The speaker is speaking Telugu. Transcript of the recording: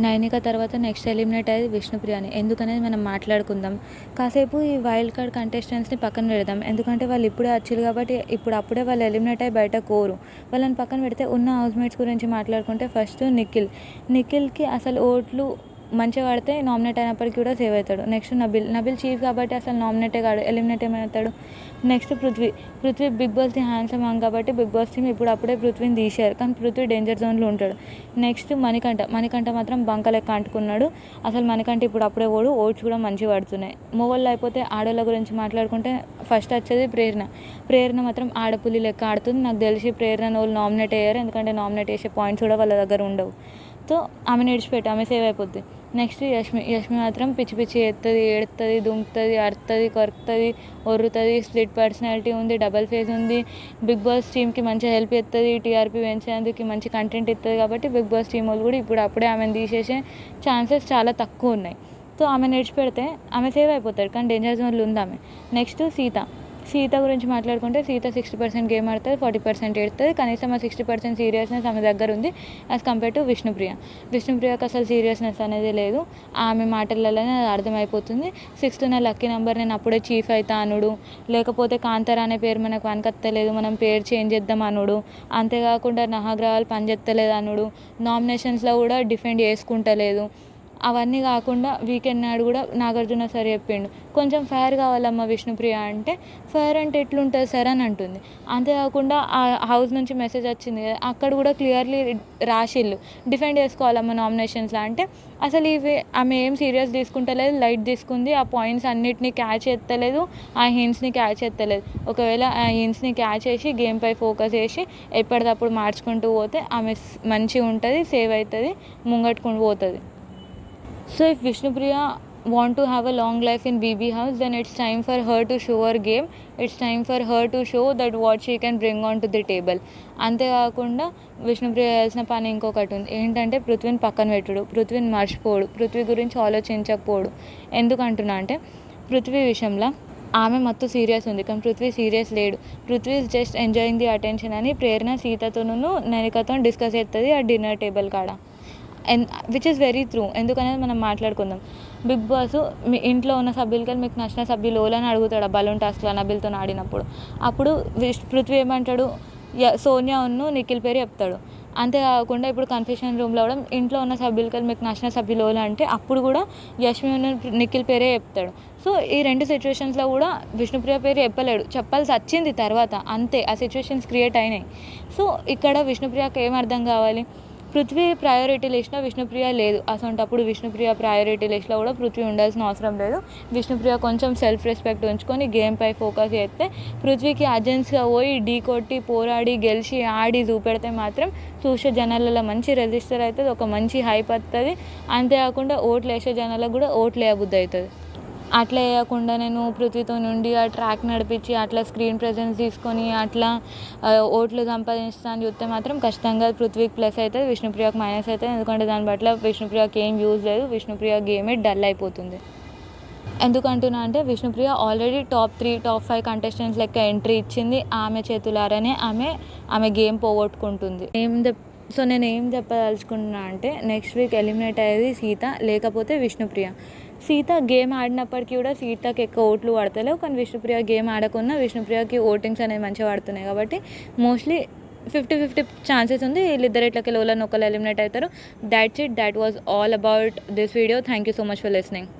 నైనిక తర్వాత నెక్స్ట్ ఎలిమినేట్ అయ్యేది విష్ణుప్రియని. ఎందుకనేది మనం మాట్లాడుకుందాం. కాసేపు ఈ వైల్డ్ కార్డ్ కంటెస్టెంట్స్ని పక్కన పెడదాం. ఎందుకంటే వాళ్ళు ఇప్పుడే వచ్చిర్రు కాబట్టి అప్పుడే వాళ్ళు ఎలిమినేట్ అయ్యి బయట పోరు. వాళ్ళని పక్కన పెడితే ఉన్న హౌస్మేట్స్ గురించి మాట్లాడుకుంటే ఫస్ట్ నిఖిల్కి అసలు ఓట్లు మంచిగా పడితే నామినేట్ అయినప్పటికీ కూడా సేవ్ అవుతాడు. నెక్స్ట్ నబిల్ చీఫ్ కాబట్టి అసలు నామినేటే కాడు, ఎలిమినేట్ ఏమవుతాడు. నెక్స్ట్ పృథ్వీ బిగ్ బాస్ది హ్యాండ్సమ్ హాంగ్ కాబట్టి బిగ్ బాస్ టీమ్ అప్పుడే పృథ్వీని తీశారు, కానీ పృథ్వీ డేంజర్ జోన్లో ఉంటాడు. నెక్స్ట్ మణికంఠ మాత్రం బంక లెక్క అంటుకున్నాడు. అసలు మణికంఠ అప్పుడే ఓట్స్ కూడా మంచిగా పడుతున్నాయి. మొగోళ్ళు అయిపోతే ఆడోళ్ళ గురించి మాట్లాడుకుంటే ఫస్ట్ వచ్చేది ప్రేరణ మాత్రం ఆడపుల్లి లెక్క ఆడుతుంది. నాకు తెలిసి ప్రేరణ వాళ్ళు నామినేట్ అయ్యారు, ఎందుకంటే నామినేట్ చేసే పాయింట్స్ కూడా వాళ్ళ దగ్గర ఉండవు. సో ఆమెను విడిచిపెట్టి ఆమె సేవ్ అయిపోద్ది. నెక్స్ట్ యష్మి మాత్రం పిచ్చి చేస్తుంది, ఏడుతుంది, దుంకుతుంది, అరుతుంది, కొరుకుతుంది, ఒర్రుతుంది, స్ప్లిట్ పర్సనాలిటీ ఉంది, డబల్ ఫేస్ ఉంది. బిగ్ బాస్ టీమ్కి మంచిగా హెల్ప్ చేస్తుంది, టీఆర్పీ పెంచేందుకు మంచి కంటెంట్ ఇస్తుంది. కాబట్టి బిగ్ బాస్ టీం వాళ్ళు కూడా అప్పుడే ఆమెను తీసేసే ఛాన్సెస్ చాలా తక్కువ ఉన్నాయి. సో ఆమెను విడిచిపెడితే ఆమె సేవ్ అయిపోతాడు, కానీ డేంజర్ జోన్లో ఉంది ఆమె. నెక్స్ట్ సీత గురించి మాట్లాడుకుంటే సీత 60% గేమ్ ఆడుతుంది, 40% ఏడుతుంది. కనీసం ఆ 60% సీరియస్నెస్ ఆమె దగ్గర ఉంది యాజ్ కంపేర్ టు విష్ణుప్రియకి అసలు సీరియస్నెస్ అనేది లేదు. ఆమె మాటలలోనే అది అర్థమైపోతుంది. 6th లక్కీ నెంబర్, నేను అప్పుడే చీఫ్ అవుతా అనుడు, లేకపోతే కాంతార అనే పేరు మనకు వనకత్తలేదు, మనం పేరు చేంజ్ చేద్దాం అనుడు, అంతేకాకుండా నహాగ్రహాలు పనిచేస్తలేదు అనుడు, నామినేషన్స్లో కూడా డిఫెండ్ చేసుకుంటలేదు. అవన్నీ కాకుండా వీకెండ్ నాడు కూడా నాగార్జున సార్ చెప్పిండు, కొంచెం ఫెయిర్ కావాలమ్మా విష్ణుప్రియ అంటే, ఫెయిర్ అంటే ఎట్లుంటుంది సార్ అని అంటుంది. అంతేకాకుండా ఆ హౌస్ నుంచి మెసేజ్ వచ్చింది కదా, అక్కడ కూడా క్లియర్లీ రాసిళ్ళు డిఫెండ్ చేసుకోవాలమ్మా నామినేషన్స్లో అంటే, అసలు ఆమె ఏం సీరియస్ తీసుకుంటలేదు, లైట్ తీసుకుంది. ఆ పాయింట్స్ అన్నిటినీ క్యాచ్ ఎత్తలేదు, ఆ హింట్స్ని క్యాచ్ ఎత్తలేదు. ఒకవేళ ఆ హింట్స్ని క్యాచ్ చేసి గేమ్పై ఫోకస్ చేసి ఎప్పటికప్పుడు మార్చుకుంటూ పోతే ఆమె మంచిగా ఉంటుంది, సేవ్ అవుతుంది, ముంగట్టుకుంటూ పోతుంది. So if Vishnupriya want to have a long life in BB house, then it's time for her to show her game. It's time for her to show that what she can bring on to the table. అంతేకాకుండా విష్ణుప్రియ చేయాల్సిన పని ఇంకొకటి ఉంది, ఏంటంటే పృథ్వీని పక్కన పెట్టుడు, పృథ్వీని మర్చిపోడు, పృథ్వీ గురించి ఆలోచించకపోడు. ఎందుకంటున్నా అంటే పృథ్వీ విషయంలో ఆమె మత్తు సీరియస్ ఉంది, కానీ పృథ్వీ సీరియస్ లేడు. Prithvi is just enjoying the attention అని ప్రేరణ సీతతోనూ నైనికతో డిస్కస్ చేస్తుంది ఆ డిన్నర్ టేబుల్ కాడ. Which is very true. ఎందుకనేది మనం మాట్లాడుకుందాం. బిగ్ బాస్ మీ ఇంట్లో ఉన్న సభ్యులకి మీకు నచ్చిన సభ్యులు అని అడుగుతాడు ఆ బలూన్ టాస్క్లో నబిల్తో ఆడినప్పుడు. అప్పుడు పృథ్వీ ఏమంటాడు, సోనియా నిఖిల్ పేరు చెప్తాడు. అంతేకాకుండా ఇప్పుడు కన్ఫెషన్ రూమ్లో కూడా ఇంట్లో ఉన్న సభ్యులకి మీకు నచ్చిన సభ్యులు అంటే అప్పుడు కూడా యష్మి నిఖిల్ పేరే చెప్తాడు. సో ఈ 2 సిచ్యువేషన్స్లో కూడా విష్ణుప్రియ పేరు చెప్పలేడు, చెప్పాల్సి వచ్చింది తర్వాత, అంతే ఆ సిచ్యువేషన్స్ క్రియేట్ అయినాయి. సో ఇక్కడ విష్ణుప్రియకి ఏం అర్థం కావాలి, పృథ్వీ ప్రయారిటీ లిస్ట్లో విష్ణుప్రియ లేదు. అసలు విష్ణుప్రియ ప్రయారిటీ లిస్ట్లో కూడా పృథ్వీ ఉండాల్సిన అవసరం లేదు. విష్ణుప్రియ కొంచెం సెల్ఫ్ రెస్పెక్ట్ ఉంచుకొని గేమ్పై ఫోకస్ చేస్తే, పృథ్వీకి అర్జెన్స్గా పోయి ఢీ కొట్టి పోరాడి గెలిచి ఆడి చూపెడితే మాత్రం చూసే జనాలలో మంచి రెజిస్టర్ అవుతుంది, ఒక మంచి హైప్ వస్తుంది. అంతేకాకుండా ఓట్లు వేసే జనాలకు కూడా ఓట్లు వేయబుద్ధి అవుతుంది. అట్లా వేయకుండా నేను పృథ్వీతో నుండి ఆ ట్రాక్ నడిపించి అట్లా స్క్రీన్ ప్రెజెన్స్ తీసుకొని అట్లా ఓట్లు సంపాదిస్తా అని చూస్తే మాత్రం ఖచ్చితంగా పృథ్వీకి ప్లస్ అవుతుంది, విష్ణుప్రియకి మైనస్ అవుతుంది. ఎందుకంటే దాని పట్ల విష్ణుప్రియకి ఏం యూజ్ లేదు, విష్ణుప్రియ గేమే డల్ అయిపోతుంది. ఎందుకంటున్నా అంటే Vishnupriya already top 3, top 5 contestants లెక్క ఎంట్రీ ఇచ్చింది. ఆమె చేతులారనే ఆమె గేమ్ పోగొట్టుకుంటుంది. సో నేను ఏం చెప్పదలుచుకుంటున్నా అంటే, నెక్స్ట్ వీక్ ఎలిమినేట్ అయ్యేది సీత, లేకపోతే విష్ణుప్రియ. సీత గేమ్ ఆడినప్పటికీ కూడా సీతకి ఎక్కువ ఓట్లు పడతలేవు, కానీ విష్ణుప్రియ గేమ్ ఆడకున్నా విష్ణుప్రియకి ఓటింగ్స్ అనేవి మంచిగా పడుతున్నాయి. కాబట్టి మోస్ట్లీ 50-50 ఛాన్సెస్ ఉంది వీళ్ళిద్దరు ఇట్లకి ఒకళ్ళు ఎలిమినేట్ అవుతారు. That's it, that was all about this video. Thank you so much for listening.